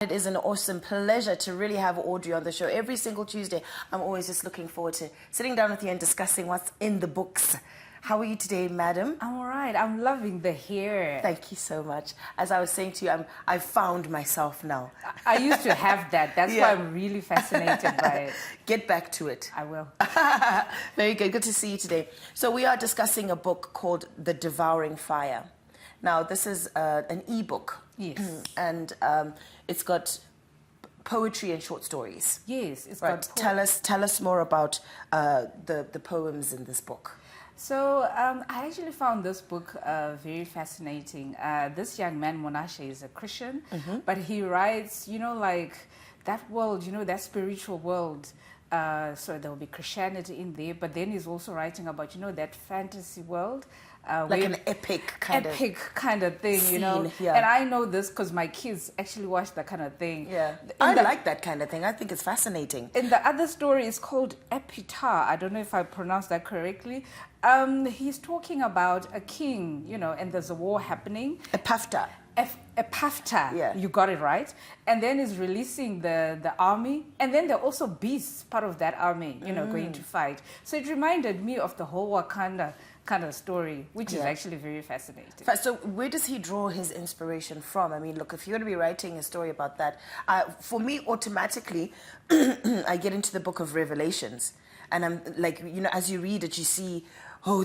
It is an awesome pleasure to really have Audrey on the show. Every single Tuesday, I'm always just looking forward to sitting down with you and discussing what's in the books. How are you today, madam? I'm all right. I'm loving the hair. Thank you so much. As I was saying to you, I've found myself now. I used to have that. That's why I'm really fascinated by it. Get back to it. I will. Very good. Good to see you today. So we are discussing a book called The Devouring Fire. Now, this is an e-book. Yes. And it's got poetry and short stories. Yes, it's right. got Tell us more about the poems in this book. So I actually found this book very fascinating. This young man, Monashe, is a Christian, but he writes, like that world, that spiritual world. So there will be Christianity in there, but then he's also writing about, that fantasy world. Like an epic kind of thing, scene, Yeah. And I know this because my kids actually watch that kind of thing. Yeah, I like that kind of thing. I think it's fascinating. And the other story is called Epitaph. I don't know if I pronounced that correctly. He's talking about a king, and there's a war happening. Epitaph. Panther, yeah. You got it right. And then he's releasing the army. And then there are also beasts, part of that army, going to fight. So it reminded me of the whole Wakanda kind of story, which is actually very fascinating. So where does he draw his inspiration from? I mean, look, if you're going to be writing a story about that, for me, automatically, I get into the book of Revelations. And I'm like, as you read it, you see,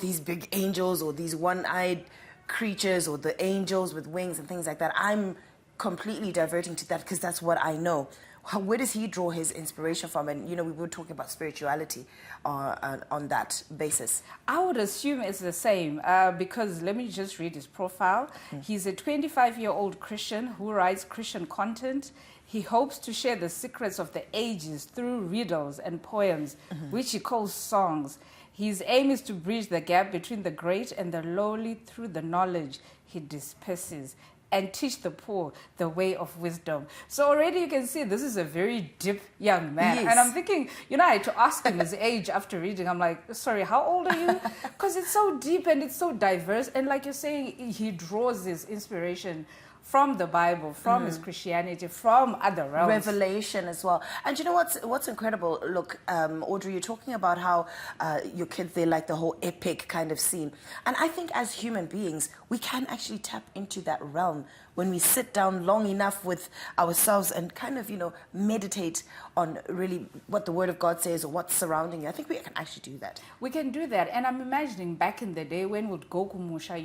these big angels or these one-eyed creatures or the angels with wings and things like that. I'm completely diverting to that because that's what I know. Where does he draw his inspiration from? And, we were talking about spirituality on that basis. I would assume it's the same because let me just read his profile. He's a 25-year-old Christian who writes Christian content. He hopes to share the secrets of the ages through riddles and poems, which he calls songs. His aim is to bridge the gap between the great and the lowly through the knowledge he disperses and teach the poor the way of wisdom. So already you can see this is a very deep young man. Yes. And I'm thinking, I had to ask him his age after reading. I'm like, sorry, how old are you? Because it's so deep and it's so diverse. And like you're saying, he draws his inspiration from the Bible, from his Christianity, from other realms. Revelation as well. And you know what's incredible? Look, Audrey, you're talking about how your kids, they like the whole epic kind of scene. And I think as human beings, we can actually tap into that realm when we sit down long enough with ourselves and kind of, meditate on really what the Word of God says or what's surrounding you. I think we can actually do that. We can do that. And I'm imagining back in the day when we'd go kumusha,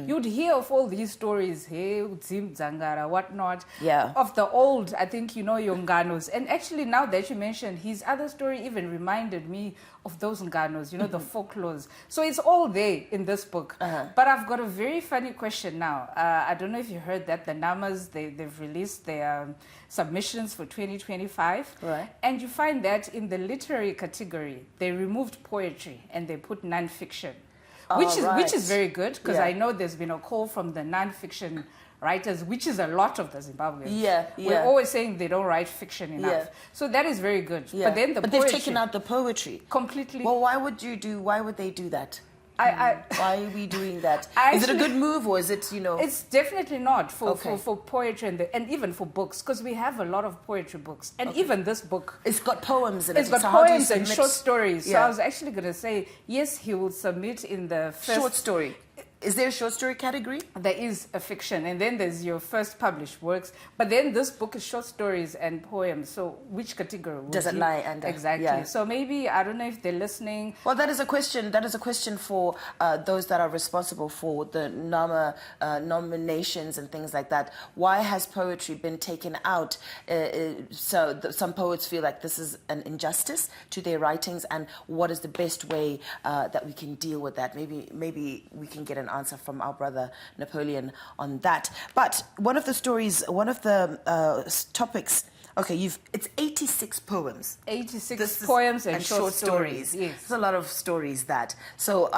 you'd hear of all these stories, hey, Udzim Zangara, whatnot, of the old, I think, Yonganos. And actually, now that you mentioned, his other story even reminded me of those Nganos, the folklores. So it's all there in this book. But I've got a very funny question now. I don't know if you heard that the Namas, they've released their submissions for 2025. Right. And you find that in the literary category, they removed poetry and they put nonfiction, which is very good because I know there's been a call from the nonfiction writers, which is a lot of the Zimbabweans. Yeah. We're always saying they don't write fiction enough. Yeah. So that is very good. Yeah. But then but they've taken out the poetry. Completely. Well, why would they do that? Why are we doing that? Is it a good move or is it, It's definitely not for poetry and even for books because we have a lot of poetry books. And even this book. It's got poems in it. It's got poems and short stories. So I was actually going to say, yes, he will submit in the first... Short story. Is there a short story category? There is a fiction, and then there's your first published works. But then this book is short stories and poems. So which category does it lie under? Exactly. Yeah. So maybe, I don't know if they're listening. Well, that is a question. That is a question for those that are responsible for the NAMA nominations and things like that. Why has poetry been taken out? Some poets feel like this is an injustice to their writings, and what is the best way that we can deal with that? Maybe we can get an answer from our brother Napoleon on that. But one of the topics, it's 86 poems. 86 poems and short stories. Yes. There's a lot of stories that. So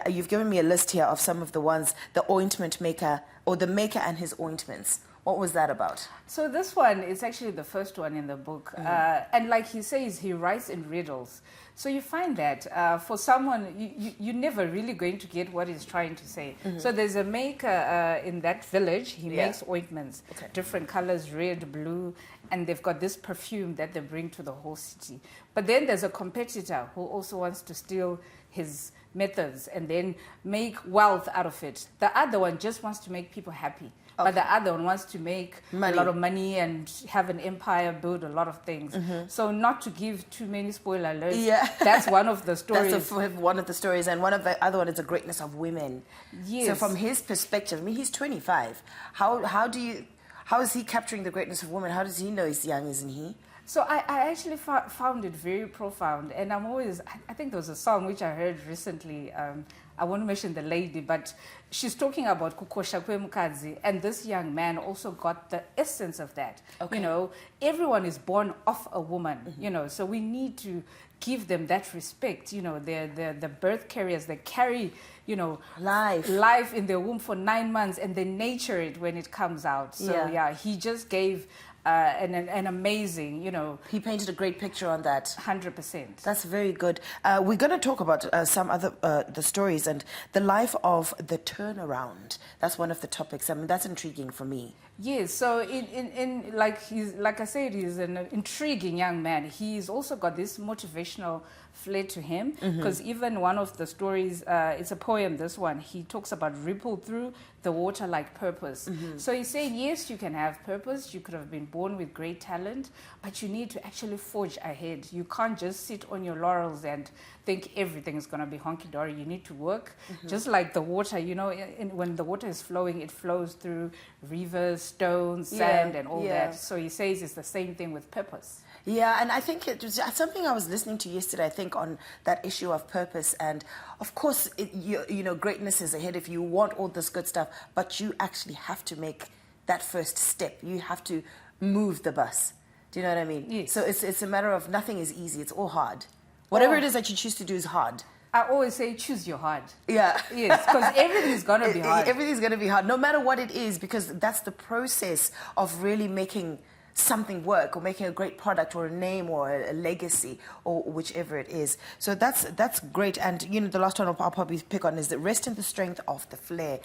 you've given me a list here of some of the ones, the ointment maker or the maker and his ointments. What was that about? So this one is actually the first one in the book. And like he says, he writes in riddles. So you find that for someone, you're never really going to get what he's trying to say. So there's a maker in that village. He makes ointments, different colors, red, blue, and they've got this perfume that they bring to the whole city. But then there's a competitor who also wants to steal his methods and then make wealth out of it. The other one just wants to make people happy. But the other one wants to make a lot of money and have an empire, build a lot of things. So not to give too many spoiler alerts, that's one of the stories. That's one of the stories. And one of the other one is the greatness of women. Yes. So from his perspective, I mean, he's 25. How is he capturing the greatness of women? How does he know he's young, isn't he? So I actually found it very profound. And I think there was a song which I heard recently. I won't mention the lady, but she's talking about kukosha kwe mukadzi, and this young man also got the essence of that. You know, everyone is born of a woman, you know, so we need to give them that respect. You know, they're the birth carriers, they carry, you know, life in their womb for 9 months, and they nurture it when it comes out. So he just gave an amazing, you know. He painted a great picture on that. 100%. That's very good. We're going to talk about some other the stories and the life of the turnaround. That's one of the topics. I mean, that's intriguing for me. Yes, so in like I said, he's an intriguing young man. He's also got this motivational flair to him, because even one of the stories, it's a poem, this one, he talks about ripple through the water like purpose. So he's saying, yes, you can have purpose, you could have been born with great talent, but you need to actually forge ahead. You can't just sit on your laurels and think everything is going to be honky-dory. You need to work, just like the water, you know, when the water is flowing, it flows through rivers, stones, sand, and all that. So he says it's the same thing with purpose. Yeah, and I think it was something I was listening to yesterday, I think, on that issue of purpose. And of course, you know, greatness is ahead if you want all this good stuff, but you actually have to make that first step. You have to move the bus. Do you know what I mean? Yes. So it's a matter of nothing is easy. It's all hard. Whatever it is that you choose to do is hard. I always say choose your hard. Yeah. Yes, because everything's going to be hard. Everything's going to be hard, no matter what it is, because that's the process of really making something work, or making a great product, or a name, or a legacy, or whichever it is. So that's great. And you know, the last one I'll probably pick on is the rest in the strength of the flair.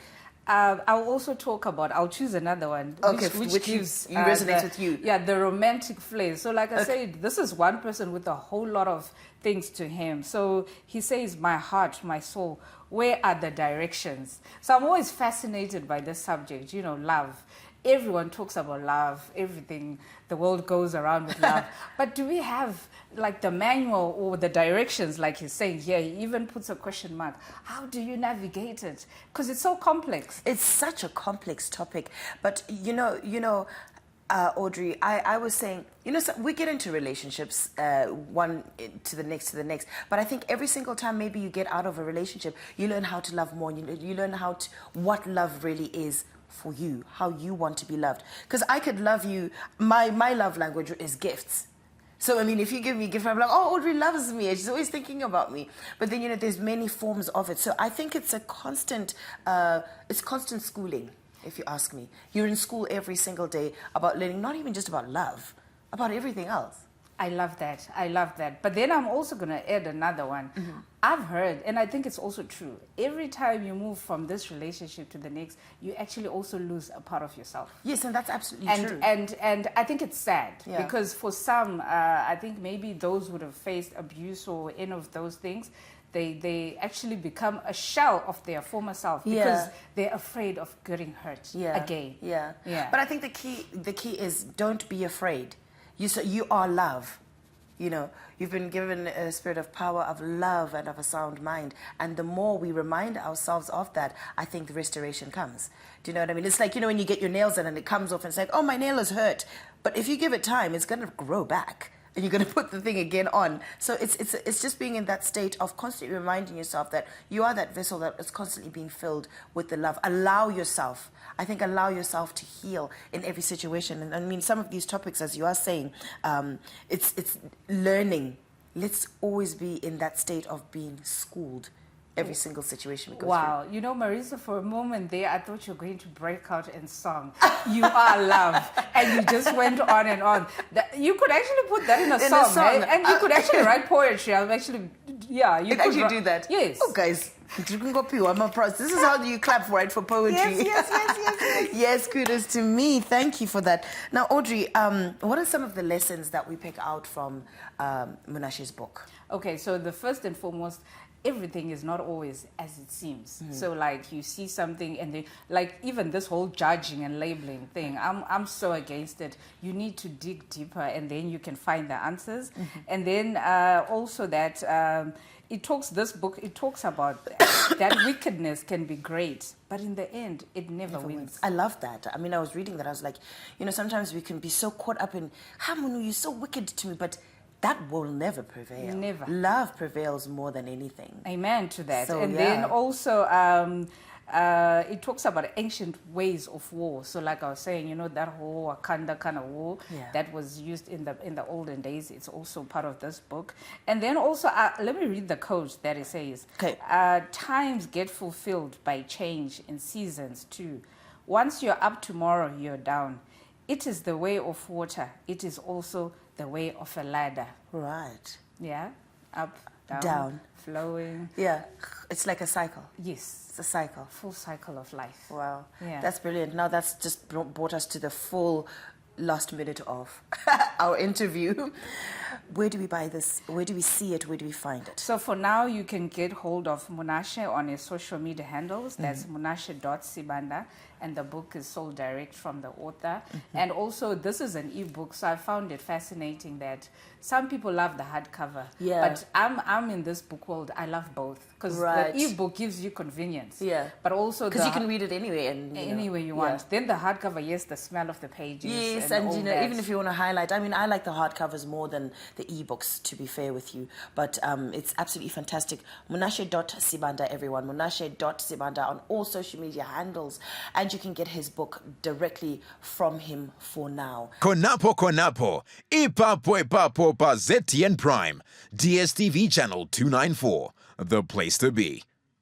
I'll also talk about, I'll choose another one, which gives you resonates with you. Yeah, the romantic flair. So like I said, this is one person with a whole lot of things to him. So he says, my heart, my soul, where are the directions? So I'm always fascinated by this subject, you know, love. Everyone talks about love, everything, the world goes around with love. But do we have like the manual or the directions, like he's saying here? He even puts a question mark. How do you navigate it? Because it's so complex. It's such a complex topic. But you know, Audrey, I was saying, you know, so we get into relationships, one to the next, but I think every single time maybe you get out of a relationship, you learn how to love more. You learn what love really is for you, how you want to be loved. Because I could love you, my love language is gifts. So, I mean, if you give me a gift, I'm like, oh, Audrey loves me. She's always thinking about me. But then, you know, there's many forms of it. So I think it's a constant schooling, if you ask me. You're in school every single day about learning, not even just about love, about everything else. I love that. But then I'm also going to add another one. I've heard, and I think it's also true, every time you move from this relationship to the next, you actually also lose a part of yourself. Yes, and that's absolutely true. And I think it's sad because for some, I think maybe those would have faced abuse or any of those things, they actually become a shell of their former self because they're afraid of getting hurt again. Yeah. But I think the key is don't be afraid. You are love. You know, you've been given a spirit of power, of love, and of a sound mind. And the more we remind ourselves of that, I think the restoration comes. Do you know what I mean? It's like, you know, when you get your nails done and it comes off and it's like, oh, my nail is hurt. But if you give it time, it's going to grow back. And you're going to put the thing again on. So it's just being in that state of constantly reminding yourself that you are that vessel that is constantly being filled with the love. Allow yourself to heal in every situation. And I mean, some of these topics, as you are saying, it's learning. Let's always be in that state of being schooled every single situation we go wow. You know, Marisa, for a moment there, I thought you were going to break out in song. You are love. And you just went on and on. You could actually put that in a song. Eh? And you could actually write poetry. I'm actually, yeah. You could actually do that? Yes. Oh, guys. This is how you clap, right, for poetry. Yes. Yes, kudos to me. Thank you for that. Now, Audrey, what are some of the lessons that we pick out from Munashe's book? Okay, so the first and foremost, everything is not always as it seems. So like you see something and like even this whole judging and labeling thing, I'm so against it. You need to dig deeper and then you can find the answers. And then also that this book talks about that wickedness can be great, but in the end, it never wins. I love that. I mean, I was reading that. I was like, you know, sometimes we can be so caught up in, Munu, you're so wicked to me, but that will never prevail. Never. Love prevails more than anything. Amen to that. So, and then also, it talks about ancient ways of war. So like I was saying, you know, that whole Wakanda kind of war that was used in the olden days, it's also part of this book. And then also, let me read the quote that it says. Okay. Times get fulfilled by change in seasons too. Once you're up tomorrow, you're down. It is the way of water. It is also the way of a ladder. Right. Yeah. Up, down. Flowing. Yeah. It's like a cycle. Yes. It's a cycle. Full cycle of life. Wow. Yeah. That's brilliant. Now that's just brought us to the full last minute of our interview. Where do we buy this? Where do we see it? Where do we find it? So for now, you can get hold of Munashe on his social media handles. That's munashe.sibanda. And the book is sold direct from the author. And also, this is an ebook, so I found it fascinating that some people love the hardcover. Yeah. But I'm in this book world. I love both because the ebook gives you convenience. Yeah. But also because you can read it anywhere and anywhere you want. Then the hardcover, yes, the smell of the pages. Yes, and you know, even if you want to highlight, I mean, I like the hardcovers more than the ebooks, to be fair with you. But it's absolutely fantastic. Munashe.sibanda, everyone. Munashe.sibanda on all social media handles. And you can get his book directly from him for now. Konapo, ipapo pa ZTN Prime, DSTV channel 294, the place to be.